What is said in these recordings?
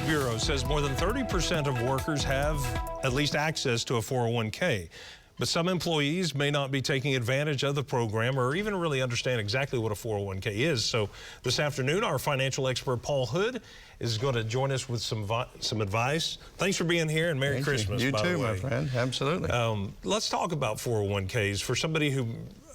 Bureau says more than 30% of workers have at least access to a 401k. But some employees may not be taking advantage of the program or even really understand exactly what a 401k is. So this afternoon, our financial expert, Paul Hood, is going to join us with some advice. Thanks for being here, and Merry Christmas, You by too, the way. my friend. Absolutely. Let's talk about 401ks for somebody who,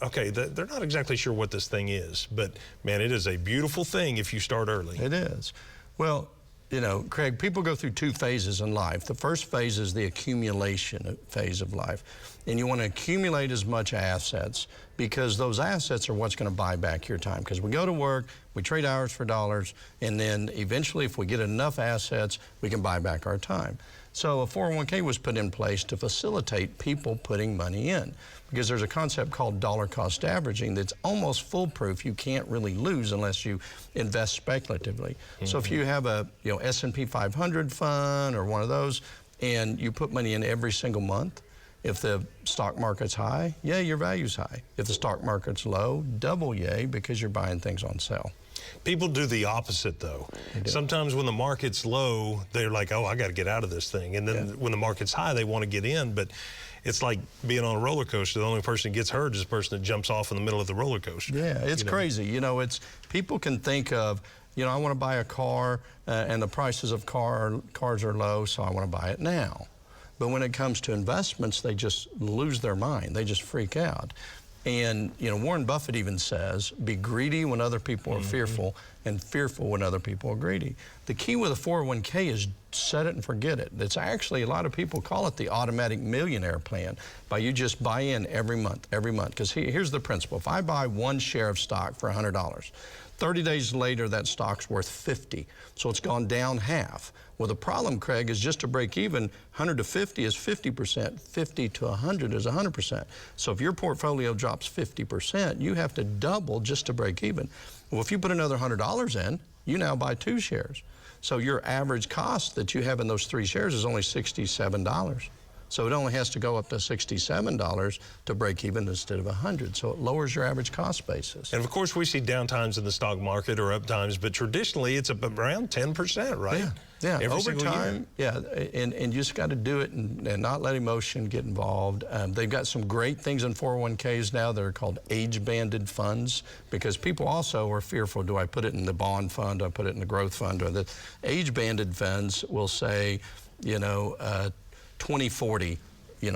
okay, they're not exactly sure what this thing is, but man, it is a beautiful thing if you start early. It is. Well, you know, Craig, people go through two phases in life. The first phase is the accumulation phase of life. And you want to accumulate as much assets because those assets are what's going to buy back your time. Because we go to work, we trade hours for dollars, and then eventually if we get enough assets, we can buy back our time. So a 401k was put in place to facilitate people putting money in, because there's a concept called dollar cost averaging that's almost foolproof. You can't really lose unless you invest speculatively. So if you have a S&P 500 fund or one of those, and you put money in every single month, if the stock market's high, yay, your value's high. If the stock market's low, double yay, because you're buying things on sale. People do the opposite, though. Sometimes when the market's low, they're like, oh, I got to get out of this thing. And then when the market's high, they want to get in. But it's like being on a roller coaster. The only person that gets hurt is the person that jumps off in the middle of the roller coaster. Yeah, it's crazy. You know, people can think of, I want to buy a car, and the prices of cars are low, so I want to buy it now. But when it comes to investments, they just lose their mind. They just freak out. And, Warren Buffett even says, be greedy when other people are fearful, and fearful when other people are greedy. The key with a 401k is set it and forget it. It's actually, a lot of people call it the automatic millionaire plan, by you just buy in every month. Because here's the principle. If I buy one share of stock for $100, 30 days later, that stock's worth 50. So it's gone down half. Well, the problem, Craig, is just to break even, 100 to 50 is 50%, 50 to 100 is 100%. So if your portfolio drops 50%, you have to double just to break even. Well, if you put another $100 in, you now buy 2 shares. So your average cost that you have in those 3 shares is only $67. So it only has to go up to $67 to break even instead of 100. So it lowers your average cost basis. And of course, we see down times in the stock market or up times, but traditionally it's around 10%, right? Yeah, Every over time, and you just got to do it and not let emotion get involved. They've got some great things in 401ks now that are called age-banded funds, because people also are fearful, do I put it in the bond fund, do I put it in the growth fund? Or the age-banded funds will say, 2040,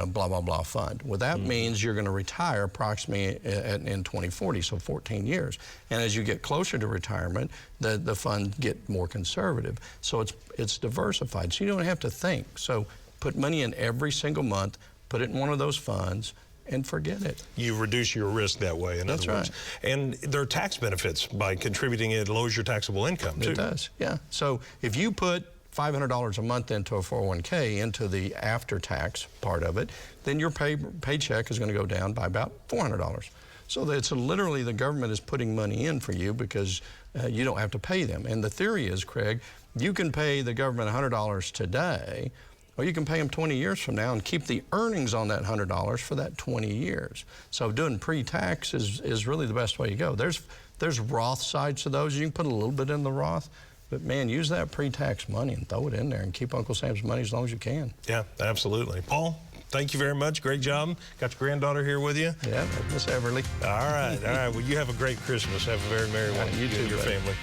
blah, blah, blah fund. Well, that means you're going to retire approximately in 2040, so 14 years. And as you get closer to retirement, the fund get more conservative. So it's diversified, so you don't have to think. So put money in every single month, put it in one of those funds, and forget it. You reduce your risk that way, in other words. And there are tax benefits by contributing. It lowers your taxable income, too. It does, yeah. So if you put $500 a month into a 401k, into the after-tax part of it, then your paycheck is going to go down by about $400. So it's literally the government is putting money in for you because you don't have to pay them. And the theory is, Craig, you can pay the government $100 today, or you can pay them 20 years from now and keep the earnings on that $100 for that 20 years. So doing pre-tax is really the best way to go. There's Roth sides to those. You can put a little bit in the Roth. But man, use that pre-tax money and throw it in there and keep Uncle Sam's money as long as you can. Yeah, absolutely. Paul, thank you very much. Great job. Got your granddaughter here with you? Yeah, Miss Everly. All right, all right. Well, you have a great Christmas. Have a very merry one. You too, and your family.